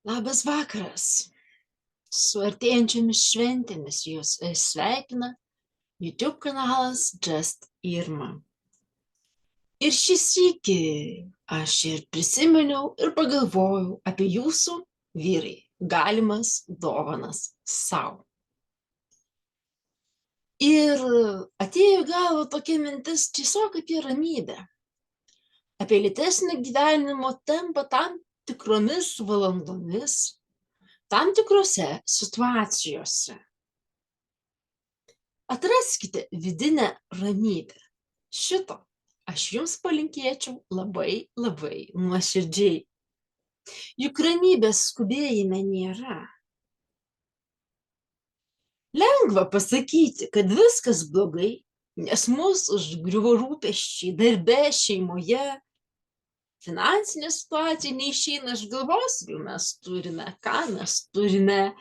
Labas vakaras. Su artėjančiomis šventėmis jūs sveikina YouTube kanalas Just Irma. Ir šį sykį aš ir prisiminiau ir pagalvojau apie jūsų, vyrai, galimas dovanas sau. Ir atėjo į galvą tokia mintis tiesiog apie ramybę, apie lėtesnį gyvenimo tempą tam tikromis valandomis, tam tikrose situacijose. Atraskite vidinę ramybę. Šito aš jums palinkėčiau labai, labai nuoširdžiai. Juk ramybės skubėjime nėra. Lengva pasakyti, kad viskas blogai, nes mus užgriuvo rūpesčiai darbe, šeimoje. Finansinė situacija neišeina iš galvos, jau mes turime, ką mes turime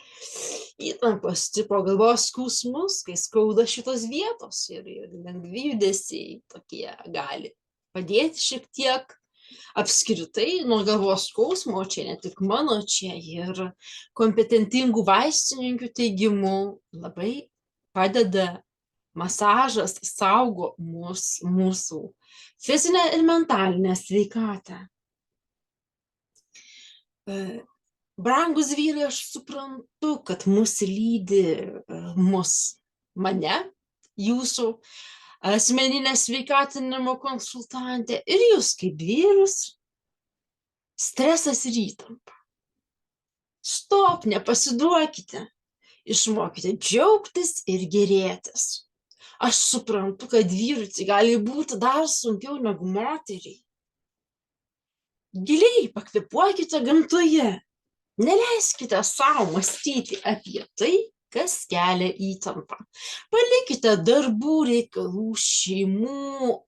įtampos tipo galvos skausmus, kai skauda šitos vietos ir lengvi judesiai tokie gali padėti šiek tiek apskritai nuo galvos skausmo, čia ne tik mano, čia ir kompetentingų vaistininkių teigimu labai padeda masažas, saugo mūsų fizinę ir mentalinę sveikatą. Brangus vyrai, aš suprantu, kad mus lydi mane, jūsų asmeninė sveikatinimo konsultantė ir jūs kaip vyrus, stresas ir įtampa. Stop, nepasiduokite, išmokite džiaugtis ir gerėtis. Aš suprantu, kad vyrui tai gali būti dar sunkiau negu moteriai. Giliai pakvėpuokite gamtoje. Neleiskite savo mąstyti apie tai, kas kelia įtampą. Palikite darbų, reikalų, šeimų,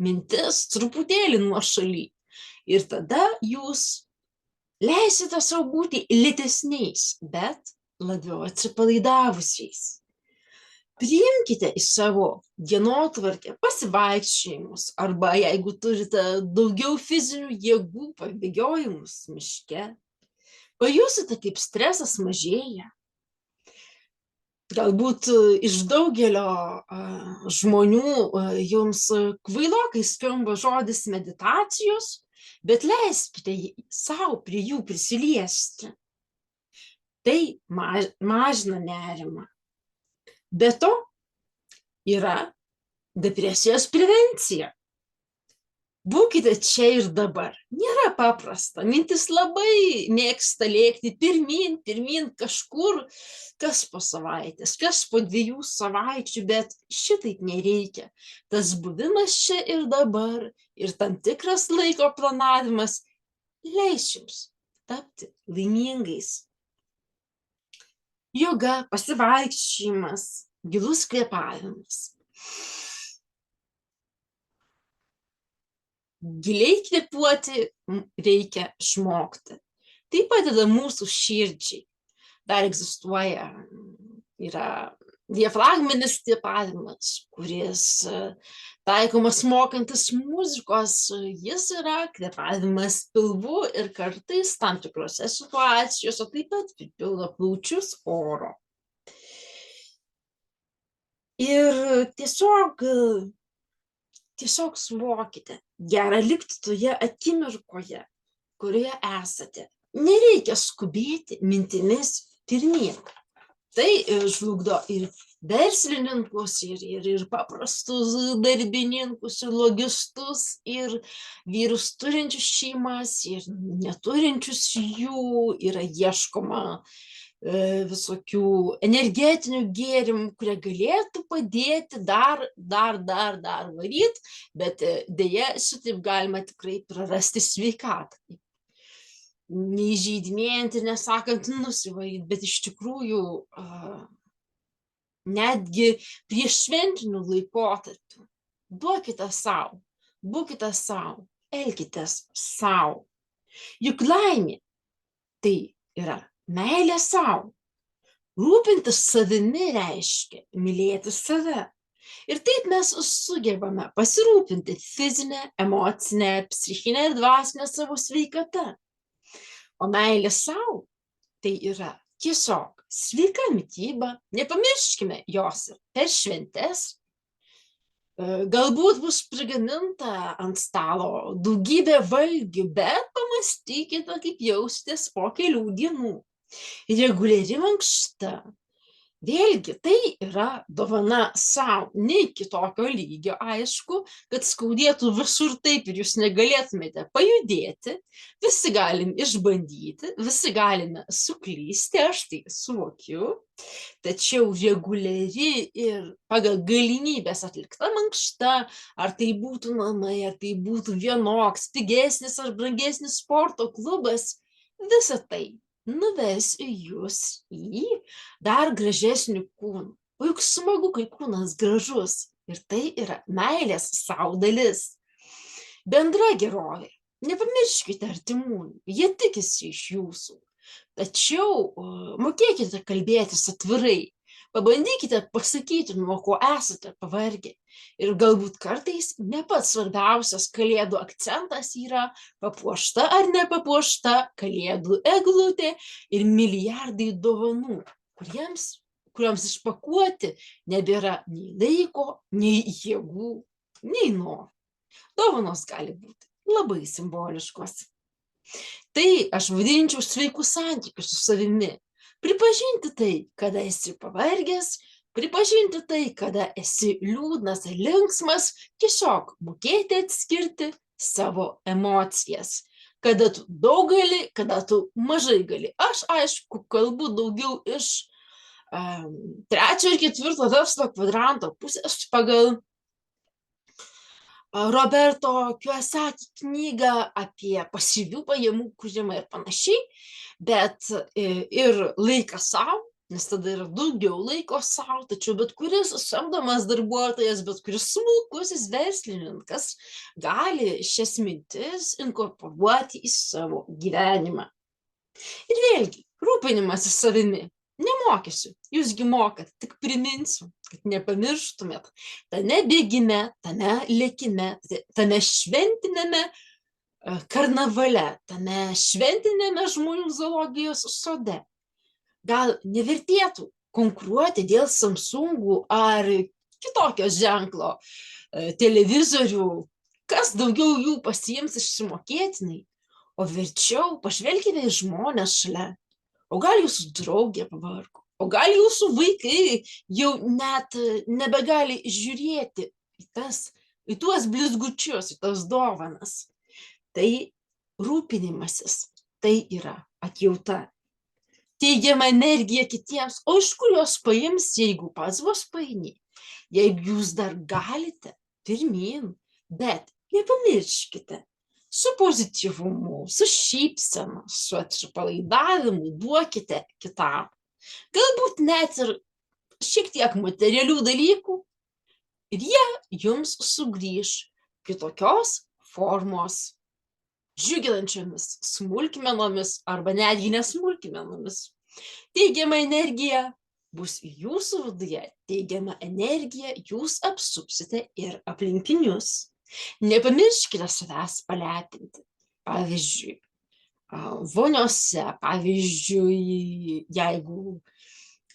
mintis truputėlį nuošaly. Ir tada jūs leisite savo būti lėtesniais, bet labiau atsipalaidavusiais. Priimkite į savo dienotvarkę pasivaikščiojimus arba jeigu turite daugiau fizinių jėgų, pabėgiojimus miške. Pajusite, kaip stresas mažėja. Galbūt iš daugelio žmonių jums kvailokai skamba žodis meditacijos, bet leiskite savo prie jų prisiliesti. Tai mažina nerimą. Be to yra depresijos prevencija. Būkite čia ir dabar. Nėra paprasta. Mintis labai mėgsta lėkti pirmyn kažkur, kas po savaitės, kas po 2 savaičių, bet šitaip nereikia. Tas buvimas čia ir dabar ir tam tikras laiko planavimas leis jums tapti laimingais. Joga, pasivaikščiojimas, gilus kvėpavimas. Giliai kvėpuoti reikia išmokti. Tai padeda mūsų širdžiai. Dar egzistuoja, yra diafragminis kvėpavimas, kuris taikomas mokantis muzikos, jis yra kvėpavimas pilvu ir kartais tam tikrose situacijose taip pat pripildo plaučius oro. Ir tiesiog suvokite, gera likti toje akimirkoje, kurioje esate. Nereikia skubėti mintimis pirmyn. Tai žlugdo ir verslininkus, ir paprastus darbininkus, ir logistus, ir vyrus turinčius šeimas, ir neturinčius jų. Yra ieškoma visokių energetinių gėrimų, kurie galėtų padėti dar varyt, bet deja šitaip galima tikrai prarasti sveikatą. Neįžeidinėjant ir nesakant nusivaryt, bet iš tikrųjų netgi prieš šventinių laikotarpių duokite savo, būkite savo, elkitės savo. Juk laimė tai yra meilė savo. Rūpintis savimi reiškia mylėti save. Ir taip mes sugebame pasirūpinti fizinę, emocinę, psichinę ir dvasinę savo sveikatą. O meilė sau tai yra tiesiog sveika mityba, nepamirškime jos ir per šventes. Galbūt bus prigaminta ant stalo daugybė valgių, bet pamastykite, kaip jausitės po kelių dienų. Reguliari mankšta. Vėlgi, tai yra dovana sau, ne iki tokio lygio, aišku, kad skaudėtų visur taip ir jūs negalėtumėte pajudėti, visi galim išbandyti, visi galime suklysti, aš tai suvokiu, tačiau reguliari ir pagal galimybės atlikta mankšta, ar tai būtų namai, ar tai būtų vienoks, pigesnis ar brangesnis sporto klubas, visa tai nuves jūs į dar gražesnį kūną. O juk smagu, kai kūnas gražus. Ir tai yra meilės sau dalis. Bendra gerovė. Nepamirškite artimųjų, jie tikisi iš jūsų. Tačiau mokėkite kalbėtis atvirai. Pabandykite pasakyti, nuo ko esate pavargę. Ir galbūt kartais ne pats svarbiausias kalėdų akcentas yra papuošta ar nepapuošta kalėdų eglutė ir milijardai dovanų, kuriems išpakuoti nebėra nei laiko, nei jėgų, nei noro. Dovanos gali būti labai simboliškos. Tai aš vadinčiau sveikų santykių su savimi. Pripažinti tai, kada esi pavargęs, pripažinti tai, kada esi liūdnas ar linksmas, tiesiog mokėti atskirti savo emocijas. Kada tu daug gali, kada tu mažai gali. Aš, aišku, kalbu daugiau iš 3 ir 4 verslo kvadranto pusės pagal Roberto Kiyosaki knygą apie pasyvių pajamų kūrimą ir panašiai, bet ir laiką sau, nes tada yra daugiau laiko sau, tačiau bet kuris samdomas darbuotojas, bet kuris smulkusis verslininkas gali šias mintis inkorporuoti į savo gyvenimą. Ir vėlgi, rūpinimasis savimi. Nemokysiu, jūsgi mokat, tik priminsiu, kad nepamirštumėt tame bėgime, tame lėkime, tame šventinėme karnavale, tame šventinėme žmonių zoologijos sode. Gal nevertėtų konkuruoti dėl Samsungų ar kitokio ženklo televizorių, kas daugiau jų pasiims išsimokėtinai, o verčiau pažvelkite į žmonės šalia. O gal jūsų draugė pavargo, o gal jūsų vaikai jau net nebegali žiūrėti į tuos blizgučius, į tas dovanas. Tai rūpinimasis, tai yra atjauta. Teigiama energija kitiems, o iš kur jos paims, jeigu pats vos paini? Jeigu jūs dar galite, pirmyn, bet nepamirškite. Su pozityvumu, su šypsena, su atsipalaidavimu duokite kitam. Galbūt net ir šiek tiek materialių dalykų ir jie jums sugrįš kitokios formos, džiuginančiomis smulkmenomis arba netgi nesmulkmenomis. Teigiama energija bus jūsų viduje, teigiama energija jūs apsupsite ir aplinkinius. Nepamirškite savęs palepinti. Pavyzdžiui, voniose, pavyzdžiui, jeigu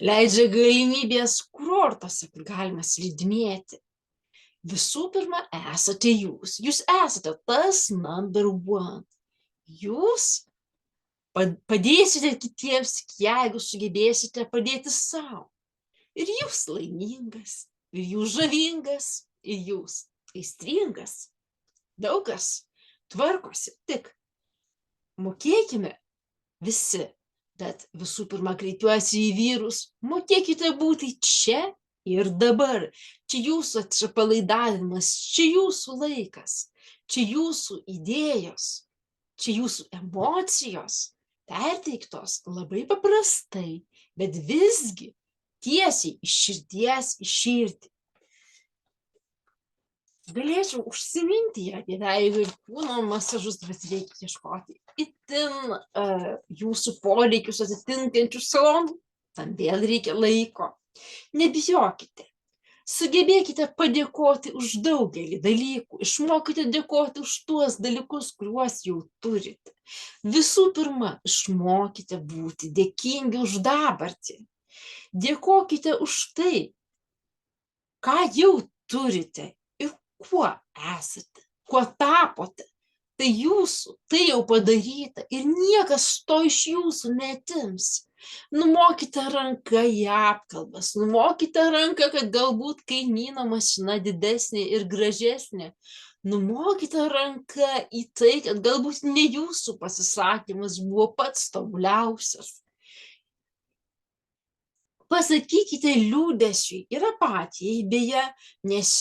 leidžia galimybės kurortuose, kur galima slidinėti. Visų pirma, esate jūs. Jūs esate tas number one. Jūs padėsite kitiems, jeigu sugebėsite padėti sau. Ir jūs laimingas, ir jūs žavingas, ir jūs aistringas. Daug kas tvarkosi, tik mokėkime visi, bet visų pirma kreipiuosi į vyrus, mokėkite būti čia ir dabar. Čia jūsų atsipalaidavimas, čia jūsų laikas, čia jūsų idėjos, čia jūsų emocijos, perteiktos labai paprastai, bet visgi tiesiai iš širdies į širdį. Galėčiau užsiminti apie veido ir kūno masažus, bet reikia ieškoti itin jūsų poreikius atitinkančių salonų. Tam vėl reikia laiko. Nebijokite. Sugebėkite padėkoti už daugelį dalykų, išmokite dėkoti už tuos dalykus, kuriuos jau turite. Visų pirma, išmokite būti dėkingi už dabartį. Dėkokite už tai, ką jau turite ir kuo esate, kuo tapote. Tai jūsų, tai jau padaryta ir niekas to iš jūsų neatims. Numokite ranką į apkalbas, numokite ranką, kad galbūt kaimyno mašina didesnė ir gražesnė. Numokite ranką į tai, kad galbūt ne jūsų pasisakymas buvo pats tobuliausias. Pasakykite liūdesiui ir apatijai beje, nes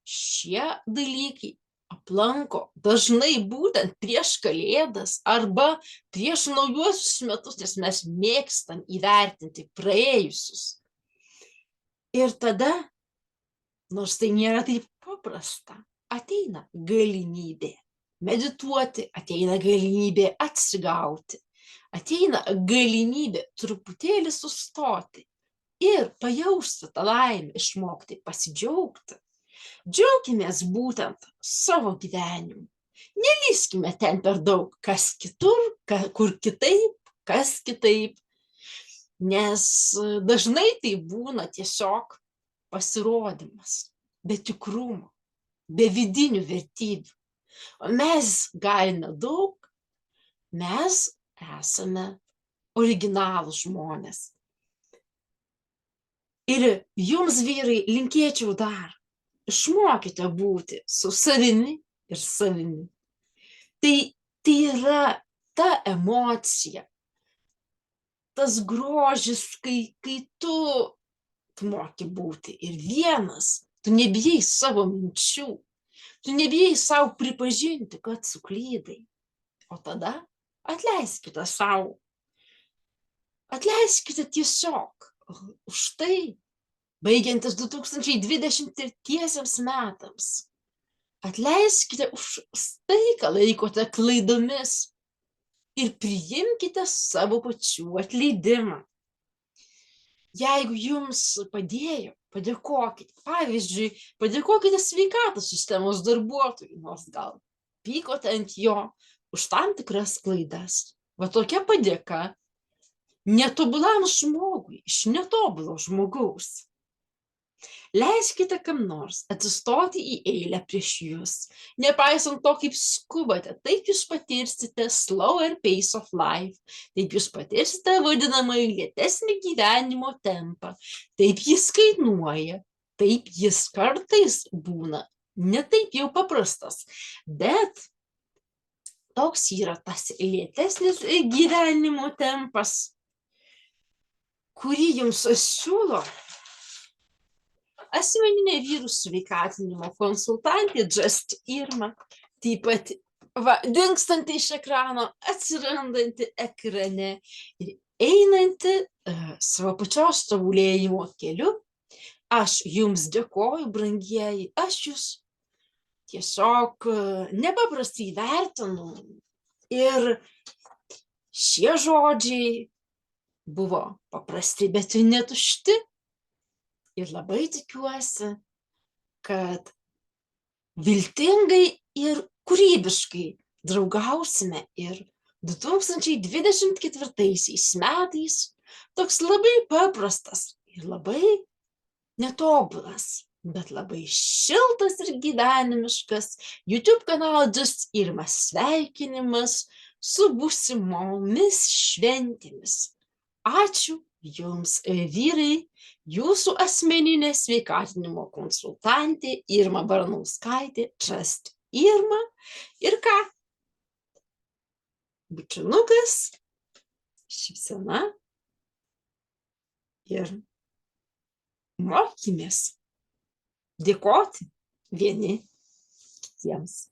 šie dalykai aplanko dažnai būtent prieš Kalėdas arba prieš naujuosius metus, nes mes mėgstam įvertinti praėjusius. Ir tada, nors tai nėra taip paprasta, ateina galimybė medituoti, ateina galimybė atsigauti, ateina galimybė truputėlį sustoti ir pajausti tą laimę, išmokti pasidžiaugti. Džiaukimės būtent savo gyvenimu. Nelįskime ten per daug, kas kitur, kur kitaip, kas kitaip. Nes dažnai tai būna tiesiog pasirodymas, be tikrumo, be vidinių vertybių. O mes galime daug, mes esame originalūs žmonės. Ir jums, vyrai, linkėčiau dar. Išmokite būti su savimi ir savimi. Tai yra ta emocija, tas grožis, kai tu moki būti ir vienas, tu nebijai savo minčių, tu nebijai savo pripažinti, kad suklydai. O tada atleiskite savo. Atleiskite tiesiog už tai, baigiantis 2023 metams. Atleiskite už tai, ką laikote klaidomis ir priimkite savo pačių atleidimą. Jeigu jums padėjo, padėkokite. Pavyzdžiui, padėkokite sveikatos sistemos darbuotojui, nors gal pykote ant jo už tam tikras klaidas. Va tokia padėka netobulam žmogui iš netobulo žmogaus. Leiskite kam nors atsistoti į eilę prieš jūs. Nepaisant to, kaip skubate, taip jūs patirsite slower pace of life, taip jūs patirsite vadinamąjį lėtesnį gyvenimo tempą, taip jis kainuoja, taip jis kartais būna ne taip jau paprastas, bet toks yra tas lėtesnis gyvenimo tempas, kurį jums siūlo asmeninė vyrų sveikatinimo konsultantė Just Irma, taip pat dingstanti iš ekrano, atsirandanti ekrane ir einanti savo pačios tobulėjimo keliu. Aš jums dėkoju, brangieji, aš jūs tiesiog nepaprastai vertinu ir šie žodžiai buvo paprasti, bet netušti. Ir labai tikiuosi, kad viltingai ir kūrybiškai draugausime ir 2024 metais toks labai paprastas ir labai netobulas, bet labai šiltas ir gyvenimiškas YouTube kanalo Just Irma sveikinimas su būsimomis šventėmis. Ačiū jums, vyrai, jūsų asmeninė sveikatinimo konsultantė Irma Baranauskaitė, Just Irma. Ir ką? Bučinukas, šypsena ir mokymės dėkoti vieni kitiems.